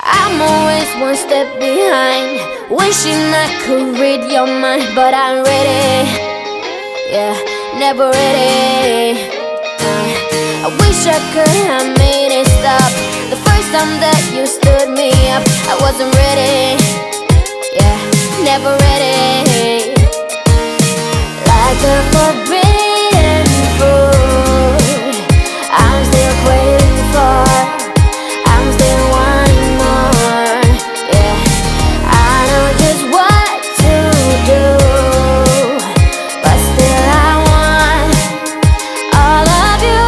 I'm always one step behind, wishing I could read your mind, but I'm ready, yeah, never ready. I wish I could have made it stop the first time that you stood me up. I wasn't ready, yeah, never ready. Like a forbidden fruit, I'm still waiting for, I'm still wanting more, yeah. I know just what to do, but still I want all of you.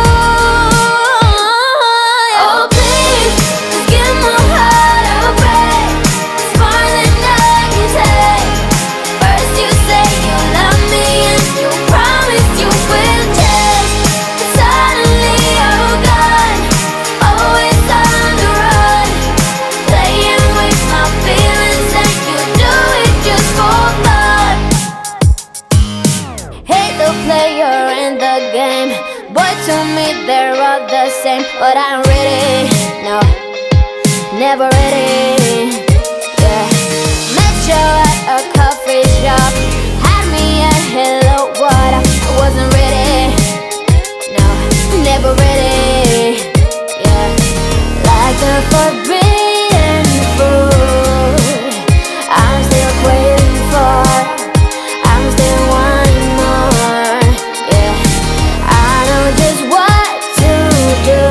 Oh please, just give my heart a break. It's more than I can take. First you say you love me and you promise you will change, but suddenly you're gone, always on the run, playing with my feelings, and you do it just for fun. Hate the player in the game, boy, to me they're all the same, but I'm ready, no, never ready, yeah. Met you at a coffee shop, had me a hello, what up, I wasn't ready, no, never ready, yeah. Like a forbidden fruit, I'm still waiting for, I'm still wanting more, yeah. I know just what to do,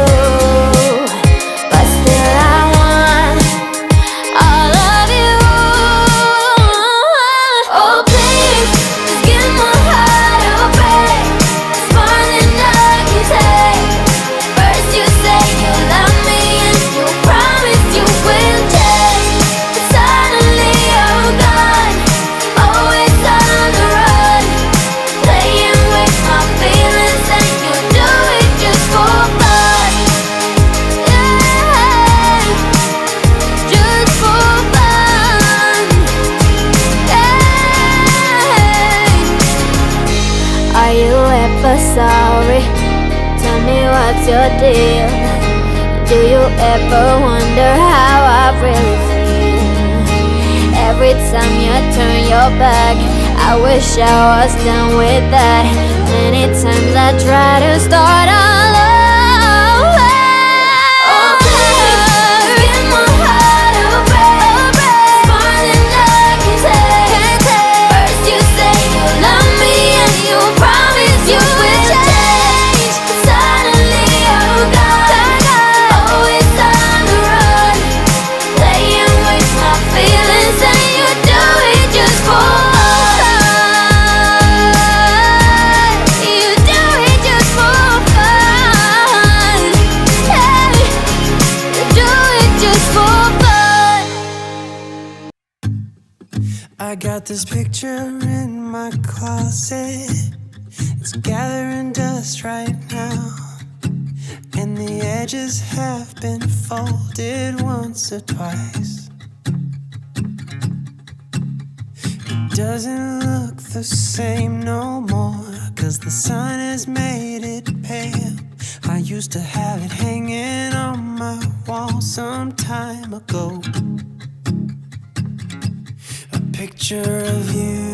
but still I want all of you. Oh please, just give my heart a break. It's more than I can take. First you say you love me and you promise you will change, but suddenly you're gone, always on the run, playing with my feelings, and you do it just for fun, yeah, just for fun, yeah. Are you ever sorry? Tell me what's your deal. Do you ever wonder how I really feel? Every time you turn your back, I wish I was done with that. Many times I try to start all over. Oh please, give my heart a break. It's more than I can take. First you say you love me and you promise you will change, but suddenly you're gone, always on the run, playing with my feelings, and you do it just for fun. You do it just for fun. Hey, you do it just for fun. I got this picture in my closet. It's gathering dust right now, and the edges have been folded once or twice. It doesn't look the same no more, 'cause the sun has made it pale. I used to have it hanging on my wall some time ago. A picture of you.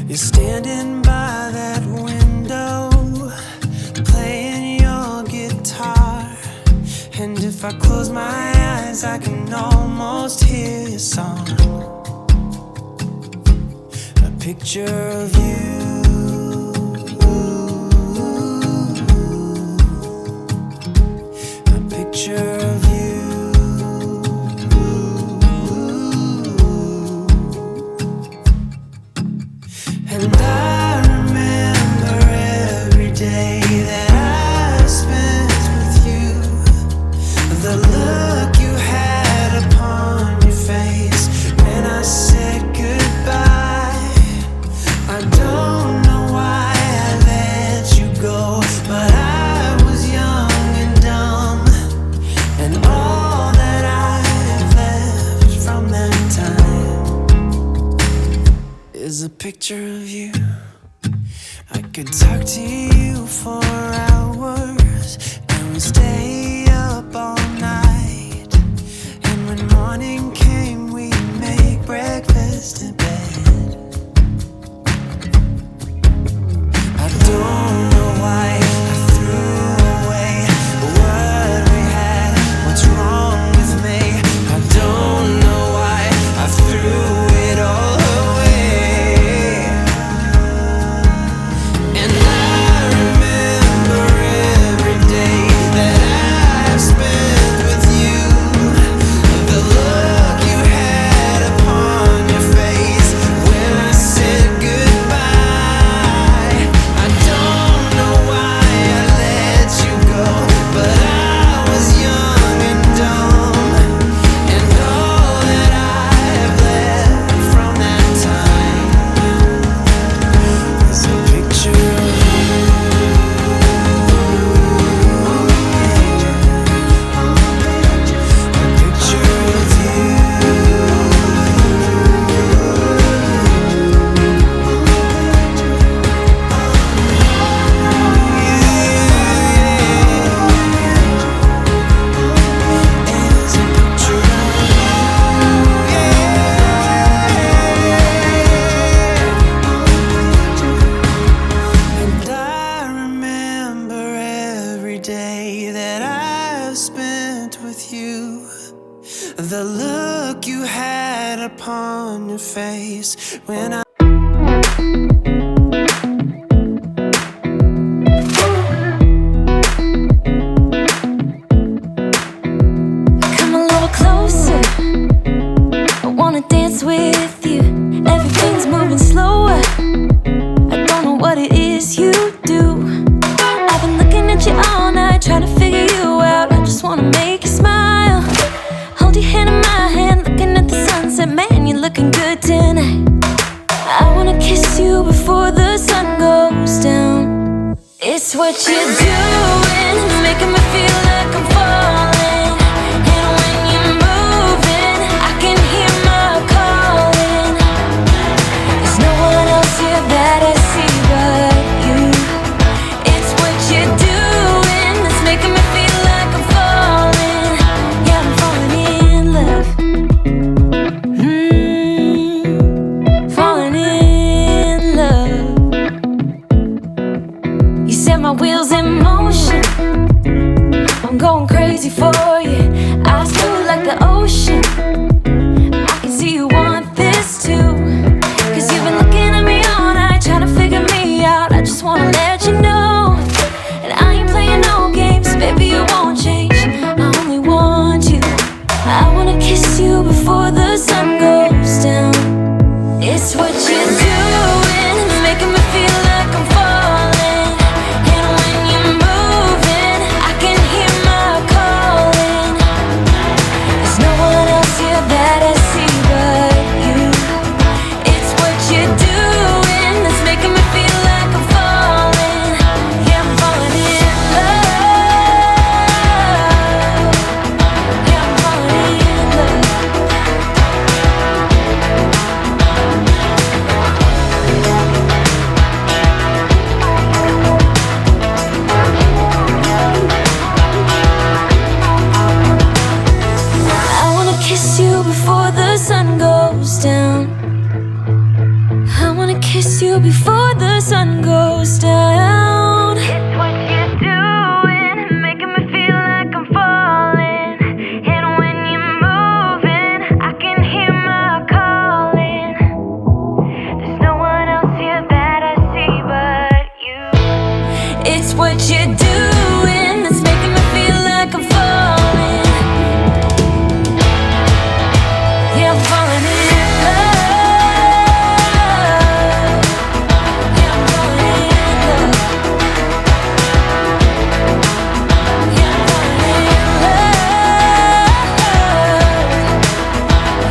You're standing by that window, playing your guitar, and if I close my eyes, I can almost hear your song. A picture of you. A picture of you. And I remember every day that I spent with you, the look you had upon your face when I said goodbye. I don't know why I let you go, but I was young and dumb, and all that I have left from that time is a picture of you. I could talk to you for the look you had upon your face when I come a little closer, I wanna dance with you. Everything's moving slower, I don't know what it is you do. I've been looking at you all night, trying to figure you out. I just wanna make you smile. Hold your hand in my hand, looking at the sunset. Man, you're looking good tonight. I wanna kiss you before the sun goes down. It's what you're doing, making me feel like I'm falling. And when you're moving, I can hear my calling. There's no one else here that I see but you. It's what you're doing that's making me feel like I'm falling. Yeah, I'm falling in love. Falling in love. You set my wheels in motion, I'm going crazy for you. Eyes blue like the ocean, I can see you want this too. Cause you've been looking at me all night, trying to figure me out. I just wanna let you know, and I ain't playing no games. Baby, you won't change, I only want you. I wanna kiss you before the sun goes down. It's what you're doing, making me feel like I'm falling. And when you're moving, I can hear my calling. There's no one else here that I see but you. It's what you're doing that's making me feel like I'm falling. Yeah, I'm falling in love. Yeah, I'm falling in love. I wanna kiss you before the sun goes down. I wanna kiss you before the sun goes down. It's what you're doing, making me feel like I'm falling. And when you're moving, I can hear my calling. There's no one else here that I see but you. It's what you're doing that's making me feel like I'm falling. Yeah, I'm falling in love. Yeah, I'm falling in love. Yeah, I'm falling in love.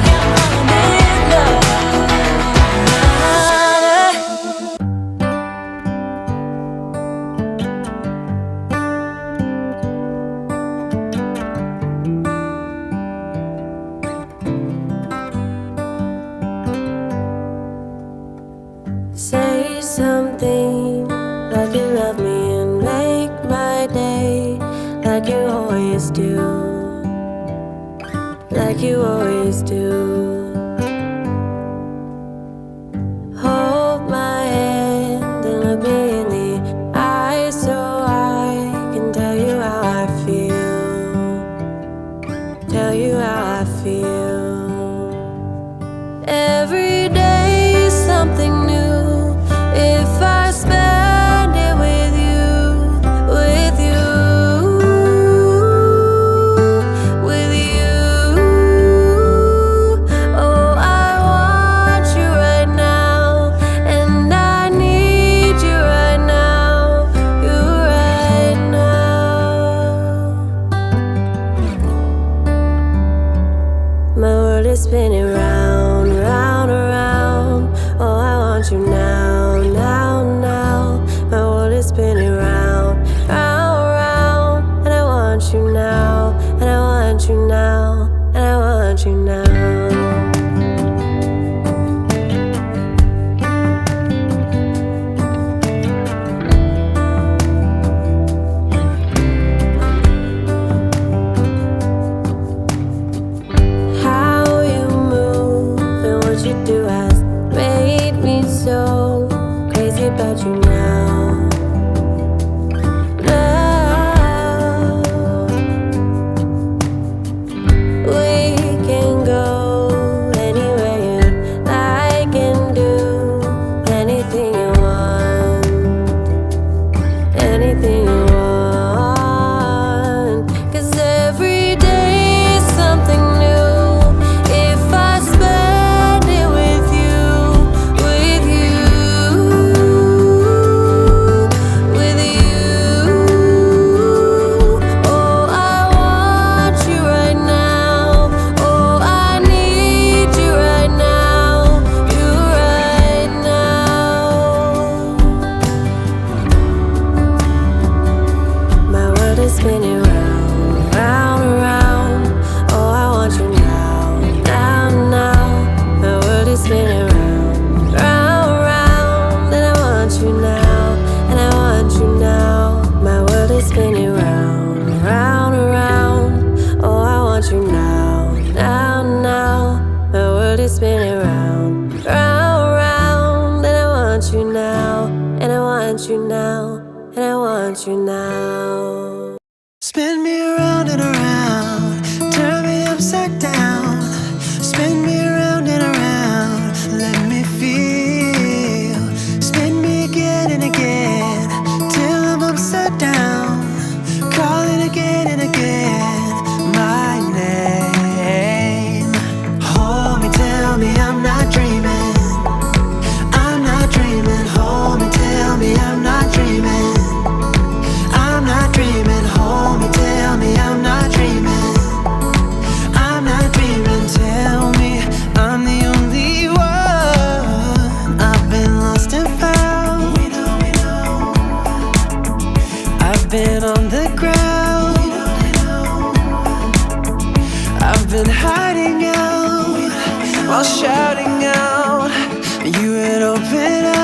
Yeah, I'm falling in love. Say something like you love me and make my day, like you always do, like you always do. Hold my hand and look me in the eyes so I can tell you how I feel, tell you how I feel. Every day is something new if I spend it with you, with you, with you. is spinning round, round, around. Oh, I want you now, now, now. My world is spinning round, round, round. And I want you now, and I want you now. My world is spinning round, round, around. Oh, I want you now, now, now. My world is spinning round, round, round. And I want you now, and I want you now, and I want you now. Spin me around and around, turn me upside down. Spin me around and around, let me feel. Spin me again and again, till I'm upside down. Calling again and again, my name. Hold me, tell me I'm not dreaming. I'm not dreaming. Hold me, tell me I'm not dreaming. I'm not dreaming. Hold me, tell me I'm not dreaming. I'm not dreaming. Tell me I'm the only one. I've been lost and found. I've been on the ground. I've been hiding out while shouting out. You would open up.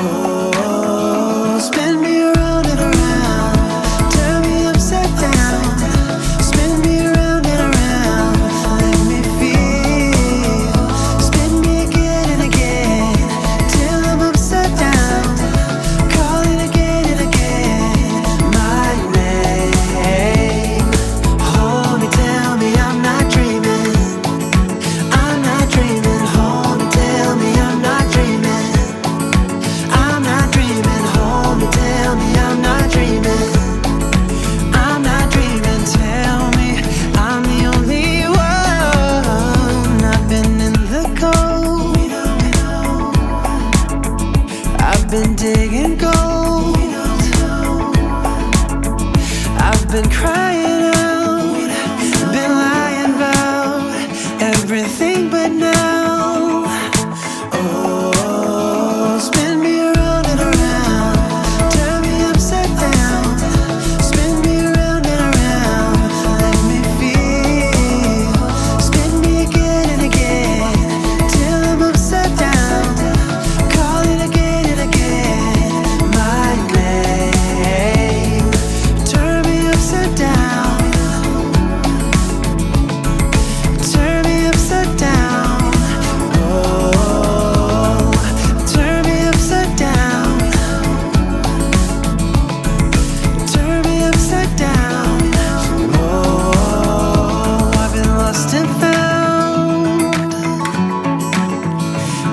Oh, spin me around and around, turn me upside down. Spin me around and around, let me feel. Spin me again and again, till I'm upside down. Calling again and again, my name. Hold me, tell me I'm not dreaming. I'm not dreaming. Hold me, tell me I'm not dreaming. I'm not dreaming. Hold me, tell me I'm not dreaming. I'm not dreaming. Tell me I'm the only one. I've been in the cold. I've been digging gold. I've been crying out, been lying about everything but now. Oh, spin me around and around, turn me upside down. Spin me around and around, let me feel. Spin me again and again, till I'm upside down. Calling again and again, my name. Turn me upside down. Turn me upside down. Oh, turn me upside down. Turn me upside down. Oh, I've been lost and found.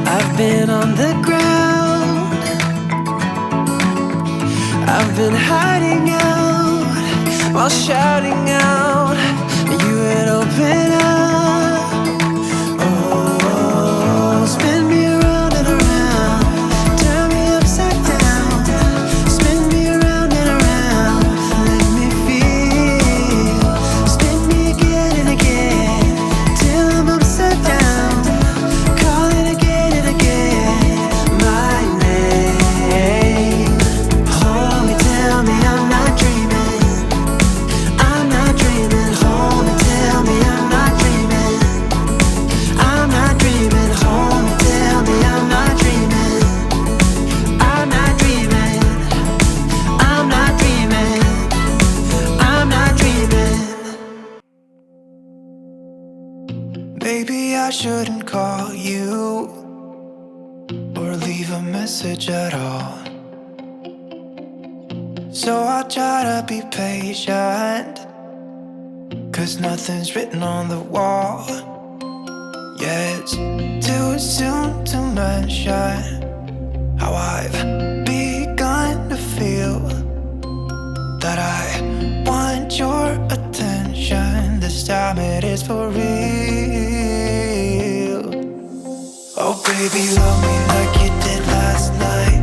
I've been on the ground. I've been hiding out while shouting out. You would open up. Oh, spin me around and around, turn me upside down. Spin me around and around, let me feel. Spin me again and again, till I'm upside down. Calling again and again, my name. Hold me, tell me I'm not dreaming. I'm not dreaming. Hold me, tell me I'm not dreaming. I'm not dreaming. Hold me, tell me I'm not dreaming. I'm not dreaming. I'm not dreaming. I'm not dreaming. Maybe I shouldn't call you or leave a message at all. So I'll try to be patient, 'cause nothing's written on the wall. Yeah, it's too soon to mention how I've begun to feel that I want your attention. This time it is for real. Oh baby, love me like you did last night.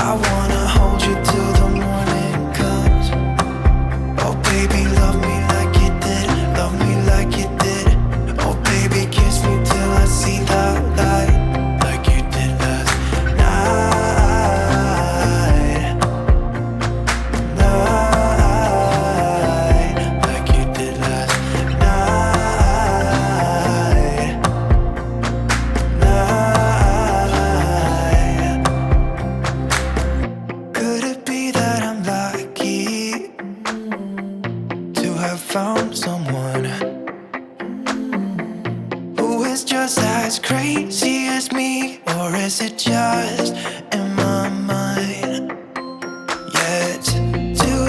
I wanna hold you till the morning comes. Oh baby, love me like you did. Love me like you did. Oh baby, kiss me till I see the light, like you did last night.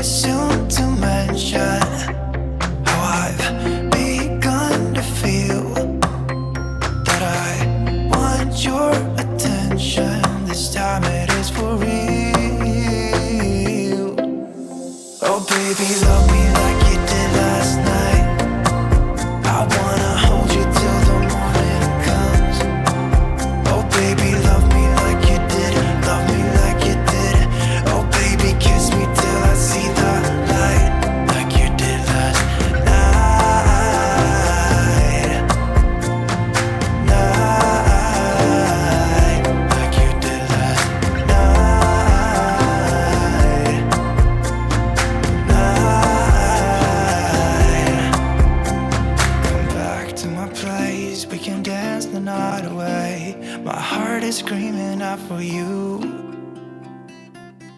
soon to mention how I've begun to feel that I want your attention. This time it is for real. Oh baby, love me like you did last night. I wanna hold you till the morning comes. Oh baby, love me like you did. Love me like you did. Oh baby, kiss me till I see the light, like you did last night. Like you did last night. Come back to my place, we can dance the night away. My heart is screaming out for you.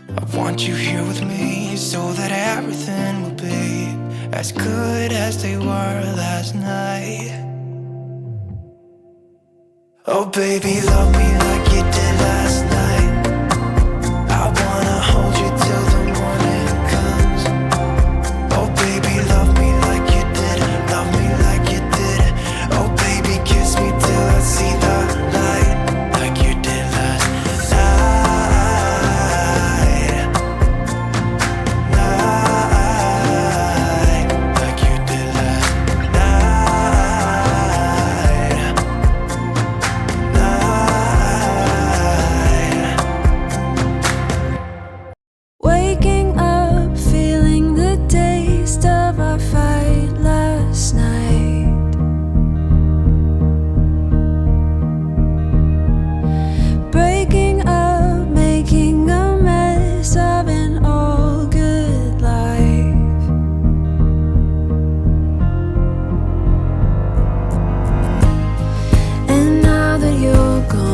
I want you here with me so that everything will be as good as they were last night. Oh baby, love me like you did last night. I wanna hold you till the morning comes. Oh baby, love me like you did. Love me like you did. Oh baby, kiss me till I see the light, like you did last night. Like you did last night. Waking up, feeling the taste of our fight last night. Breaking up, making a mess of an all good life. And now that you're gone,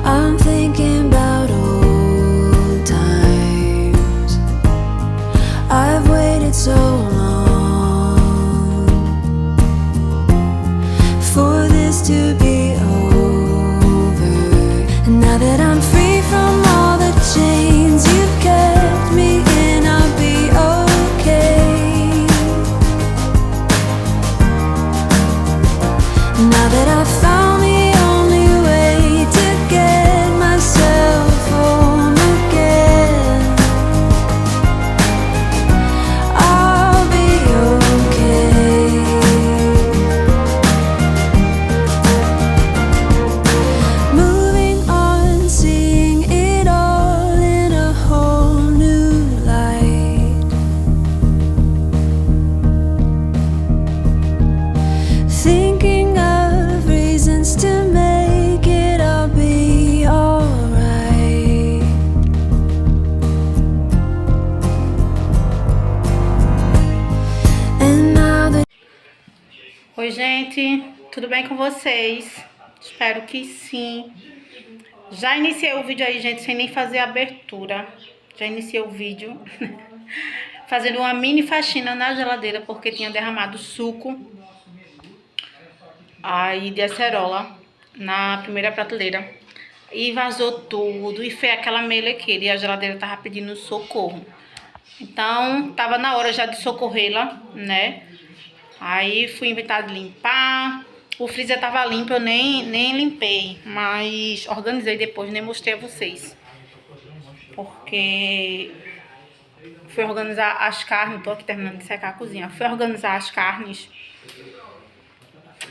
I'm thinking about old times. I've waited so long for this to be over. And now that I'm free from all the chains you've kept me in, I'll be okay. Now that I've found the only way to get myself home again, I'll be okay. Moving on, seeing it all in a whole new light. Thinking of reasons to make it all be alright. And now that Oi, gente, tudo bem com vocês? Espero que sim. Já iniciei o vídeo aí, gente, sem nem fazer a abertura. Já iniciei o vídeo fazendo uma mini faxina na geladeira, porque tinha derramado suco aí de acerola na primeira prateleira e vazou tudo e foi aquela melequeira e a geladeira tava pedindo socorro. Então tava na hora já de socorrê-la, né? Aí fui inventar de limpar. O freezer tava limpo, eu nem limpei, mas organizei depois, nem mostrei a vocês, porque fui organizar as carnes. Tô aqui terminando de secar a cozinha. Fui organizar as carnes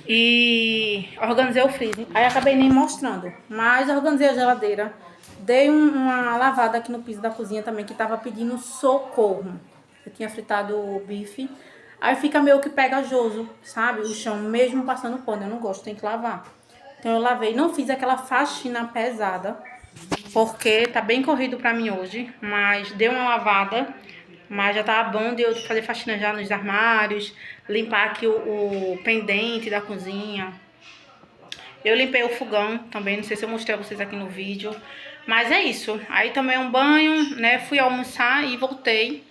e organizei o freezer. Aí acabei nem mostrando, mas organizei a geladeira. Dei uma lavada aqui no piso da cozinha também, que tava pedindo socorro. Eu tinha fritado o bife. Aí fica meio que pegajoso, sabe? O chão, mesmo passando pano, eu não gosto, tem que lavar. Então eu lavei, não fiz aquela faxina pesada, porque tá bem corrido pra mim hoje. Mas dei uma lavada, mas já tava bom de eu fazer faxina já nos armários, limpar aqui o pendente da cozinha. Eu limpei o fogão também, não sei se eu mostrei a vocês aqui no vídeo. Mas é isso, aí tomei um banho, né, fui almoçar e voltei.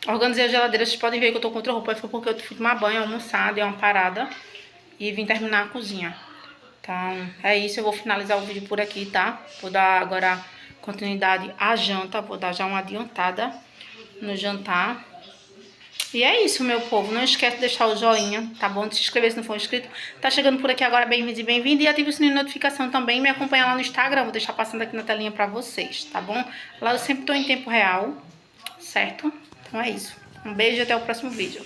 Organizei a geladeira, vocês podem ver que eu tô com outra roupa. Foi porque eu fui tomar banho, almoçar, dei uma parada e vim terminar a cozinha. Então, é isso, eu vou finalizar o vídeo por aqui, tá? Vou dar agora continuidade à janta. Vou dar já uma adiantada no jantar. E é isso, meu povo. Não esquece de deixar o joinha, tá bom? De se inscrever se não for inscrito. Tá chegando por aqui agora, bem-vindo e bem-vindo. E ative o sininho de notificação também. Me acompanha lá no Instagram. Vou deixar passando aqui na telinha pra vocês, tá bom? Lá eu sempre tô em tempo real, certo? Então é isso. Um beijo e até o próximo vídeo.